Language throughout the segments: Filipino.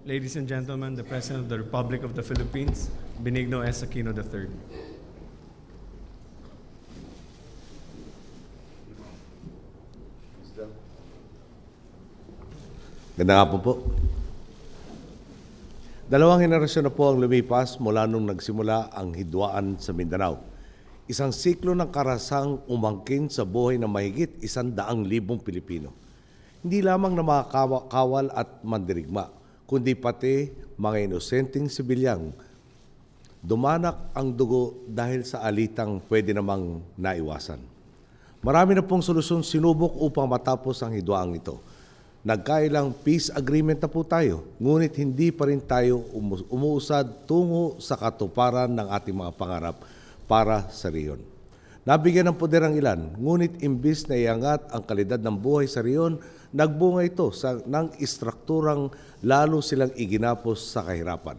Ladies and gentlemen, the President of the Republic of the Philippines, Benigno Aquino III. Ganda nga po. Dalawang henerasyon na po ang lumipas mula nung nagsimula ang hidwaan sa Mindanao. Isang siklo ng karasang umangkin sa buhay ng mahigit 100,000 Pilipino. Hindi lamang na mga kawal at mandirigma, kundi pati mga inosenteng sibilyang dumanak ang dugo dahil sa alitang pwede namang naiwasan. Marami na pong solusyon sinubok upang matapos ang hidwaang ito. Nagkailang peace agreement na po tayo, ngunit hindi pa rin tayo umuusad tungo sa katuparan ng ating mga pangarap para sa riyon. Nabigyan ng poder ang ilan, ngunit imbis na iangat ang kalidad ng buhay sa riyon, nagbunga ito ng istrukturang lalo silang iginapos sa kahirapan.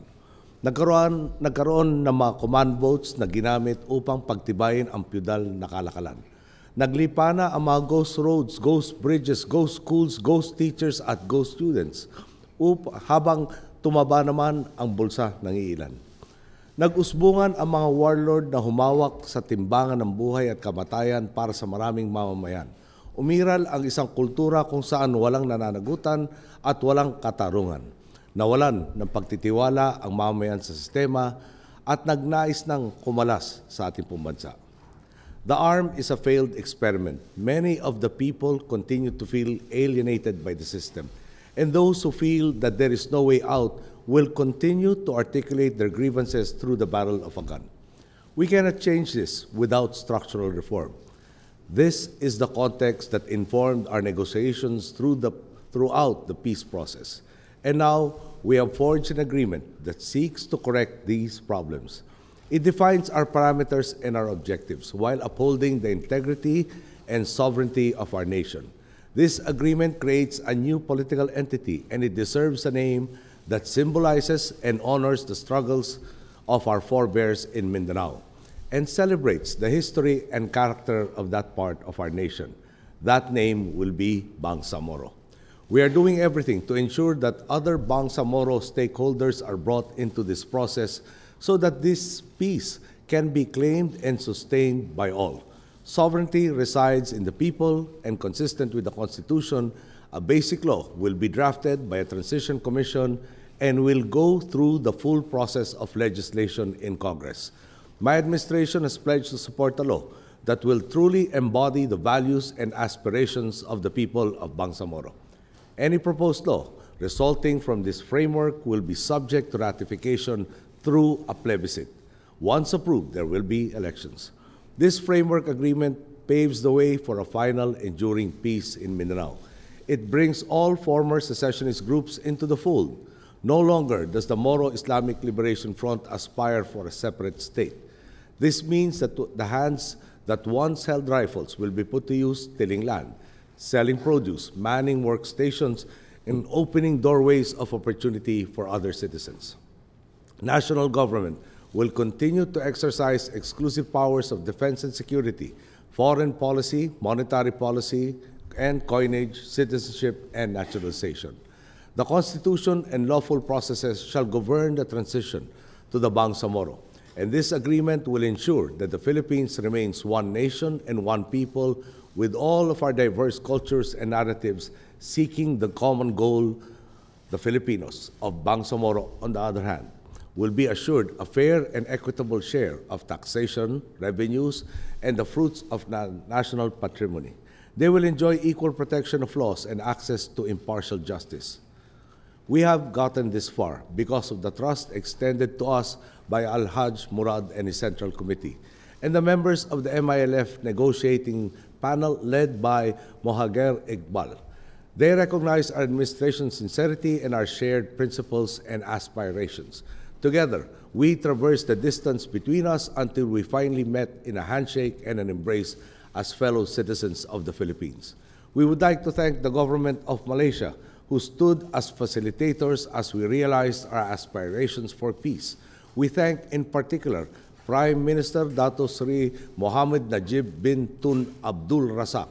Nagkaroon ng mga command votes na ginamit upang pagtibayin ang feudal na kalakalan. Naglipa na ang mga ghost roads, ghost bridges, ghost schools, ghost teachers at ghost students habang tumaba naman ang bulsa ng iilan. Nag-usbungan ang mga warlord na humawak sa timbangan ng buhay at kamatayan para sa maraming mamamayan. Umiral ang isang kultura kung saan walang nananagutan at walang katarungan. Nawalan ng pagtitiwala ang mamamayan sa sistema at nagnais ng kumalas sa ating pambansa. The arm is a failed experiment. Many of the people continue to feel alienated by the system, and those who feel that there is no way out will continue to articulate their grievances through the barrel of a gun. We cannot change this without structural reform. This is the context that informed our negotiations throughout the peace process. And now, we have forged an agreement that seeks to correct these problems. It defines our parameters and our objectives while upholding the integrity and sovereignty of our nation. This agreement creates a new political entity, and it deserves a name that symbolizes and honors the struggles of our forebears in Mindanao and celebrates the history and character of that part of our nation. That name will be Bangsamoro. We are doing everything to ensure that other Bangsamoro stakeholders are brought into this process so that this peace can be claimed and sustained by all. Sovereignty resides in the people, and consistent with the Constitution, a basic law will be drafted by a transition commission and will go through the full process of legislation in Congress. My administration has pledged to support a law that will truly embody the values and aspirations of the people of Bangsamoro. Any proposed law resulting from this framework will be subject to ratification through a plebiscite. Once approved, there will be elections. This framework agreement paves the way for a final enduring peace in Mindanao. It brings all former secessionist groups into the fold. No longer does the Moro Islamic Liberation Front aspire for a separate state. This means that the hands that once held rifles will be put to use tilling land, selling produce, manning workstations, and opening doorways of opportunity for other citizens. National government will continue to exercise exclusive powers of defense and security, foreign policy, monetary policy, and coinage, citizenship, and naturalization. The Constitution and lawful processes shall govern the transition to the Bangsamoro, and this agreement will ensure that the Philippines remains one nation and one people with all of our diverse cultures and narratives seeking the common goal. The Filipinos of Bangsamoro, on the other hand, will be assured a fair and equitable share of taxation, revenues, and the fruits of national patrimony. They will enjoy equal protection of laws and access to impartial justice. We have gotten this far because of the trust extended to us by Al-Hajj Murad and his Central Committee, and the members of the MILF negotiating panel led by Mohager Iqbal. They recognize our administration's sincerity and our shared principles and aspirations. Together, we traversed the distance between us until we finally met in a handshake and an embrace as fellow citizens of the Philippines. We would like to thank the government of Malaysia, who stood as facilitators as we realized our aspirations for peace. We thank in particular Prime Minister Dato Sri Mohammed Najib bin Tun Abdul Razak,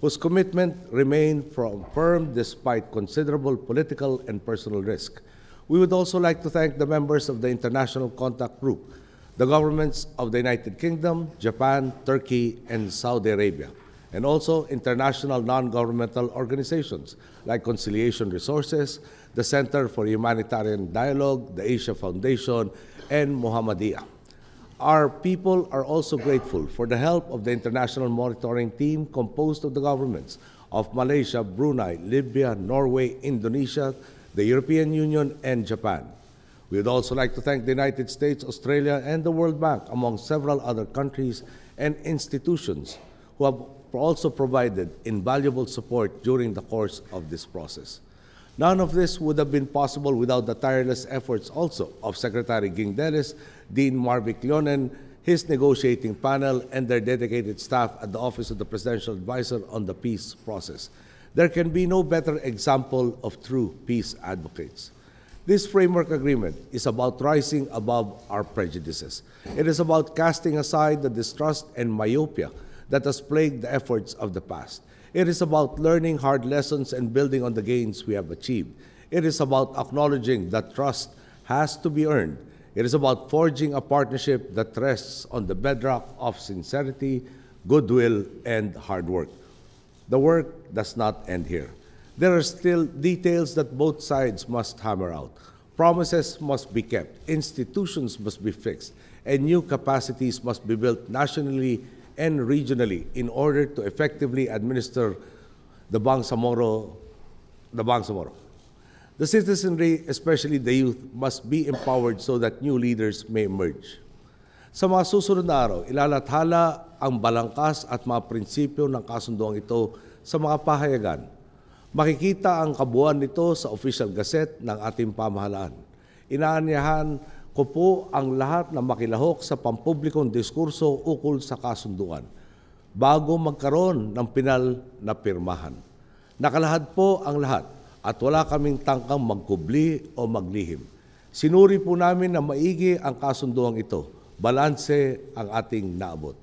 whose commitment remained firm despite considerable political and personal risk. We would also like to thank the members of the International Contact Group, the governments of the United Kingdom, Japan, Turkey, and Saudi Arabia, and also international non-governmental organizations like Conciliation Resources, the Center for Humanitarian Dialogue, the Asia Foundation, and Muhammadiyah. Our people are also grateful for the help of the international monitoring team composed of the governments of Malaysia, Brunei, Libya, Norway, Indonesia, the European Union, and Japan. We would also like to thank the United States, Australia, and the World Bank, among several other countries and institutions who have also provided invaluable support during the course of this process. None of this would have been possible without the tireless efforts also of Secretary Gindeles, Dean Marvick Leonen, his negotiating panel, and their dedicated staff at the Office of the Presidential Advisor on the Peace Process. There can be no better example of true peace advocates. This framework agreement is about rising above our prejudices. It is about casting aside the distrust and myopia that has plagued the efforts of the past. It is about learning hard lessons and building on the gains we have achieved. It is about acknowledging that trust has to be earned. It is about forging a partnership that rests on the bedrock of sincerity, goodwill, and hard work. The work does not end here. There are still details that both sides must hammer out. Promises must be kept, institutions must be fixed, and new capacities must be built nationally and regionally in order to effectively administer the Bangsamoro. The citizenry, especially the youth, must be empowered so that new leaders may emerge. Sa mga susunod na araw, ilalathala ang balangkas at mga prinsipyo ng kasunduang ito sa mga pahayagan. Makikita ang kabuuan nito sa Official Gazette ng ating pamahalaan. Inaanyahan ko po ang lahat na makilahok sa pampublikong diskurso ukol sa kasunduan bago magkaroon ng pinal na pirmahan. Nakalahad po ang lahat at wala kaming tangkang magkubli o maglihim. Sinuri po namin na maigi ang kasunduang ito. Balanse ang ating naabot.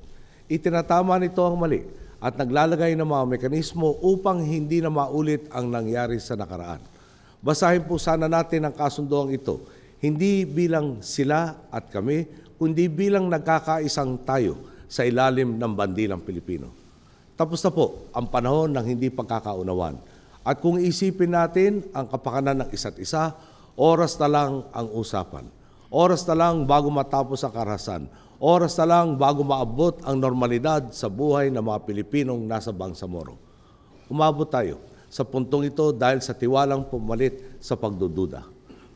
Itinatama nito ang mali at naglalagay ng mga mekanismo upang hindi na maulit ang nangyari sa nakaraan. Basahin po sana natin ang kasunduang ito, hindi bilang sila at kami, kundi bilang nagkakaisang tayo sa ilalim ng bandilang Pilipino. Tapos na po ang panahon ng hindi pagkakaunawan. At kung isipin natin ang kapakanan ng isa't isa, oras na lang ang usapan. Oras na lang bago matapos ang karahasan. Oras na lang bago maabot ang normalidad sa buhay ng mga Pilipinong nasa Bangsamoro. Umabot tayo sa puntong ito dahil sa tiwalang pumalit sa pagdududa.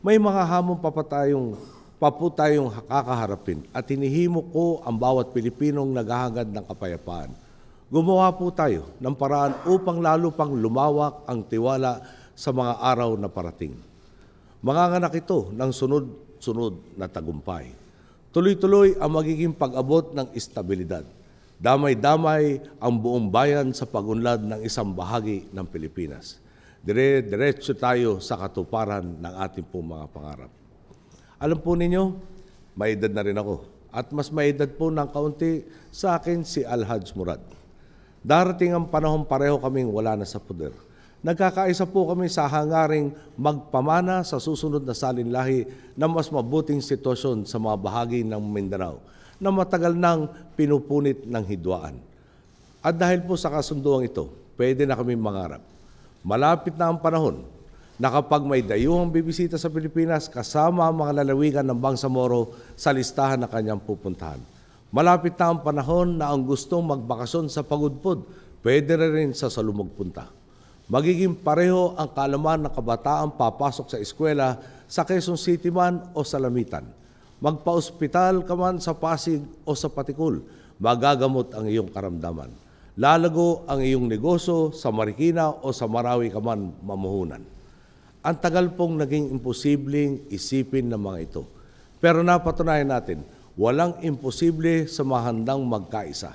May mga hamon pa po tayong kakaharapin at hinihimo ko ang bawat Pilipinong naghahangad ng kapayapaan. Gumawa po tayo ng paraan upang lalo pang lumawak ang tiwala sa mga araw na parating. Manganganak ito ng sunod-sunod na tagumpay. Tuloy-tuloy ang magiging pag-abot ng estabilidad. Damay-damay ang buong bayan sa pag-unlad ng isang bahagi ng Pilipinas. Diretso tayo sa katuparan ng ating pong mga pangarap. Alam po ninyo, may edad na rin ako. At mas may edad po ng kaunti sa akin si Alhaj Murad. Darating ang panahon pareho kaming wala na sa poder. Nagkakaisa po kami sa hangaring magpamana sa susunod na salinlahi na mas mabuting sitwasyon sa mga bahagi ng Mindanao na matagal nang pinupunit ng hidwaan. At dahil po sa kasunduang ito, pwede na kami mangarap. Malapit na ang panahon na kapag may dayuhang bibisita sa Pilipinas kasama ang mga lalawigan ng Bangsamoro sa listahan na kanyang pupuntahan. Malapit na ang panahon na ang gustong magbakasyon sa Pagudpud, pwede rin sa Salumog punta. Magiging pareho ang kaalaman ng kabataan papasok sa eskwela sa Quezon City man o sa Lamitan. Magpa-ospital ka man sa Pasig o sa Patikul, magagamot ang iyong karamdaman. Lalago ang iyong negosyo sa Marikina o sa Marawi ka man mamuhunan. Ang tagal pong naging imposibleng isipin ng mga ito. Pero napatunayan natin, walang imposible sa mahandang magkaisa.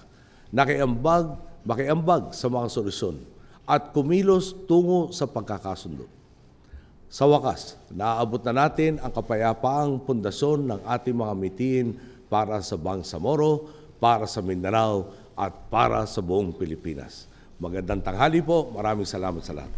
Makiambag sa mga solusyon at kumilos tungo sa pagkakasundo. Sa wakas, naaabot na natin ang kapayapaang pundasyon ng ating mga mitiin para sa Bangsamoro, para sa Mindanao, at para sa buong Pilipinas. Magandang tanghali po. Maraming salamat sa lahat.